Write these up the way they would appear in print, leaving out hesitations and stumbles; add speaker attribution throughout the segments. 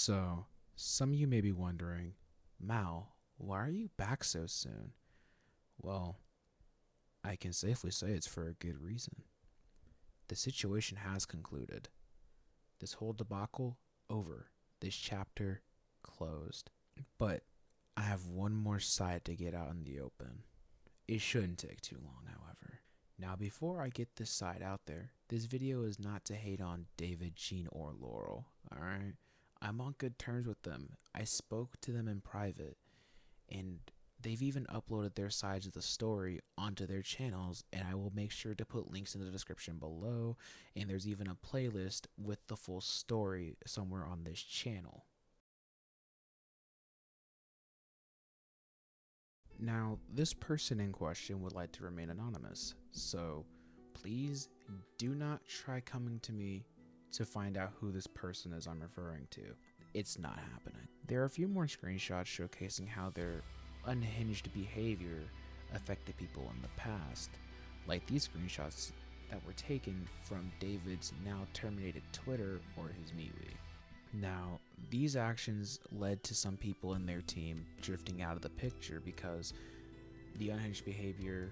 Speaker 1: So, some of you may be wondering, Mal, why are you back so soon? Well, I can safely say it's for a good reason. The situation has concluded. This whole debacle, over. This chapter, closed. But I have one more side to get out in the open. It shouldn't take too long, however. Now, before I get this side out there, this video is not to hate on David, Jean, or Laurel, alright? I'm on good terms with them. I spoke to them in private, and they've even uploaded their sides of the story onto their channels, and I will make sure to put links in the description below, and there's even a playlist with the full story somewhere on this channel. Now, this person in question would like to remain anonymous, so please do not try coming to me to find out who this person is I'm referring to. It's not happening. There are a few more screenshots showcasing how their unhinged behavior affected people in the past, like these screenshots that were taken from David's now terminated Twitter or his MeWe. Now, these actions led to some people in their team drifting out of the picture because the unhinged behavior,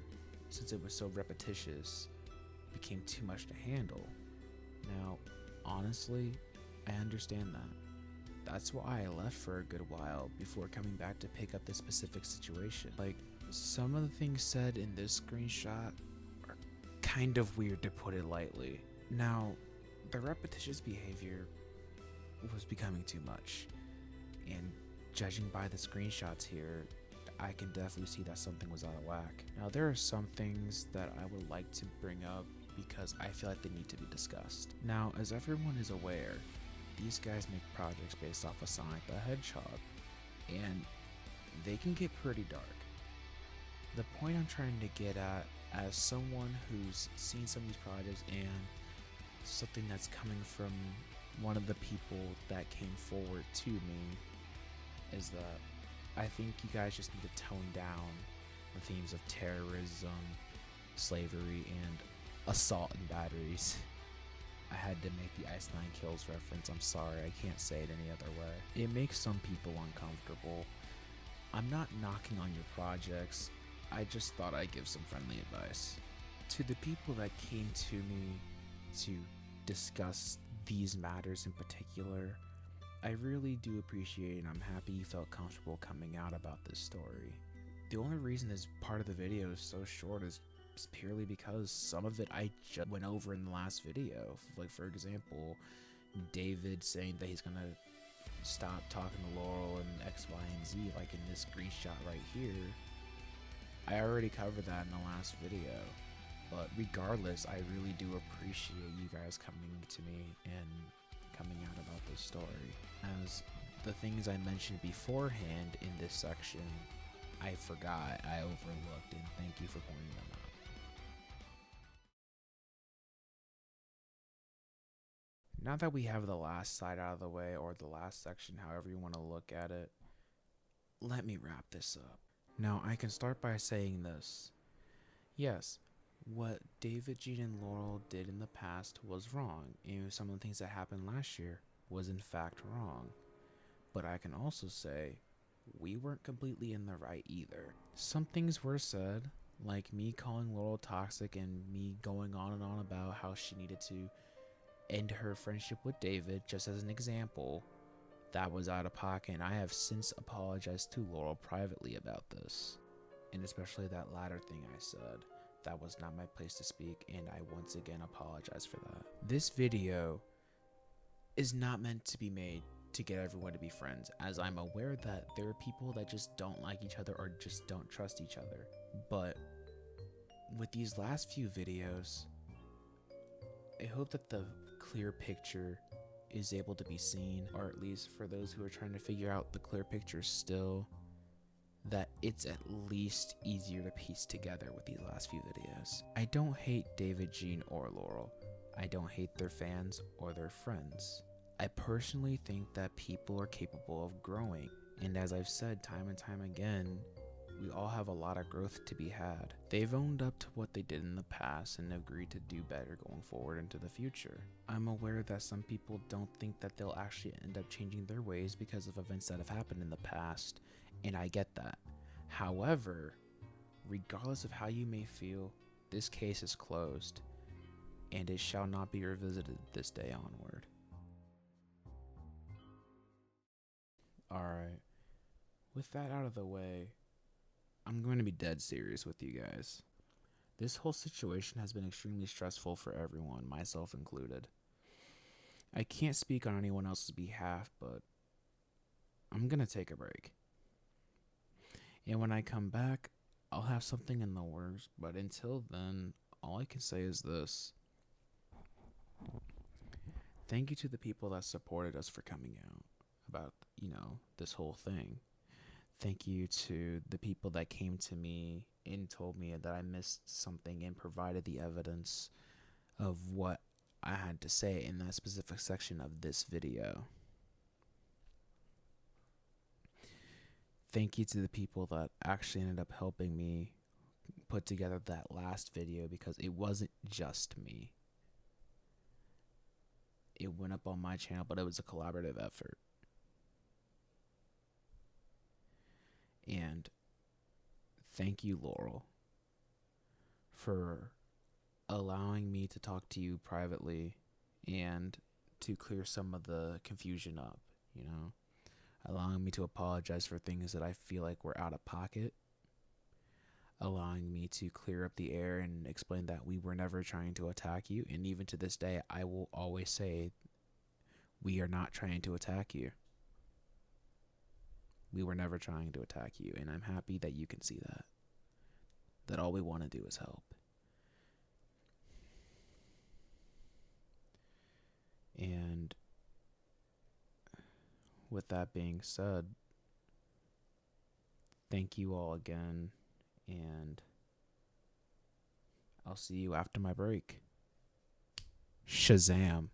Speaker 1: since it was so repetitious, became too much to handle. Now, honestly, I understand that. That's why I left for a good while before coming back to pick up this specific situation. Like, some of the things said in this screenshot are kind of weird, to put it lightly. Now, the repetitious behavior was becoming too much, and judging by the screenshots here, I can definitely see that something was out of whack. Now, there are some things that I would like to bring up because I feel like they need to be discussed. Now, as everyone is aware, these guys make projects based off of Sonic the Hedgehog, and they can get pretty dark. The point I'm trying to get at, as someone who's seen some of these projects and something that's coming from one of the people that came forward to me, is that I think you guys just need to tone down the themes of terrorism, slavery, and assault and batteries. I had to make the Ice Nine Kills reference. I'm sorry, I can't say it any other way. It makes some people uncomfortable. I'm not knocking on your projects, I just thought I'd give some friendly advice. To the people that came to me to discuss these matters in particular, I really do appreciate it, and I'm happy you felt comfortable coming out about this story. The only reason this part of the video is so short is purely because some of it I just went over in the last video. Like, for example, David saying that he's gonna stop talking to Laurel and X, Y, and Z, like in this screenshot right here. I already covered that in the last video. But regardless, I really do appreciate you guys coming to me and coming out about this story, as the things I mentioned beforehand in this section, I forgot, I overlooked, and thank you for pointing them out. Now that we have the last side out of the way, or the last section, however you want to look at it, let me wrap this up. Now, I can start by saying this. Yes, what David, Jean, and Laurel did in the past was wrong, and some of the things that happened last year was in fact wrong. But I can also say, we weren't completely in the right either. Some things were said, like me calling Laurel toxic and me going on and on about how she needed to end her friendship with David, just as an example. That was out of pocket, and I have since apologized to Laurel privately about this. And especially that latter thing I said. That was not my place to speak, and I once again apologize for that. This video is not meant to be made to get everyone to be friends, as I'm aware that there are people that just don't like each other or just don't trust each other. But with these last few videos, I hope that the clear picture is able to be seen, or at least for those who are trying to figure out the clear picture still, that it's at least easier to piece together with these last few videos. I don't hate David, Jean, or Laurel. I don't hate their fans or their friends. I personally think that people are capable of growing, and as I've said time and time again, We all have a lot of growth to be had. They've owned up to what they did in the past and agreed to do better going forward into the future. I'm aware that some people don't think that they'll actually end up changing their ways because of events that have happened in the past, and I get that. However, regardless of how you may feel, this case is closed, and it shall not be revisited this day onward. Alright, with that out of the way, I'm going to be dead serious with you guys. This whole situation has been extremely stressful for everyone, myself included. I can't speak on anyone else's behalf, but I'm gonna take a break. And when I come back, I'll have something in the works, but until then, all I can say is this. Thank you to the people that supported us for coming out about, this whole thing. Thank you to the people that came to me and told me that I missed something and provided the evidence of what I had to say in that specific section of this video. Thank you to the people that actually ended up helping me put together that last video, because it wasn't just me. It went up on my channel, but it was a collaborative effort. And thank you, Laurel, for allowing me to talk to you privately and to clear some of the confusion up, allowing me to apologize for things that I feel like were out of pocket, allowing me to clear up the air and explain that we were never trying to attack you. And even to this day, I will always say we are not trying to attack you. We were never trying to attack you, and I'm happy that you can see that all we want to do is help. And with that being said, thank you all again, and I'll see you after my break. Shazam.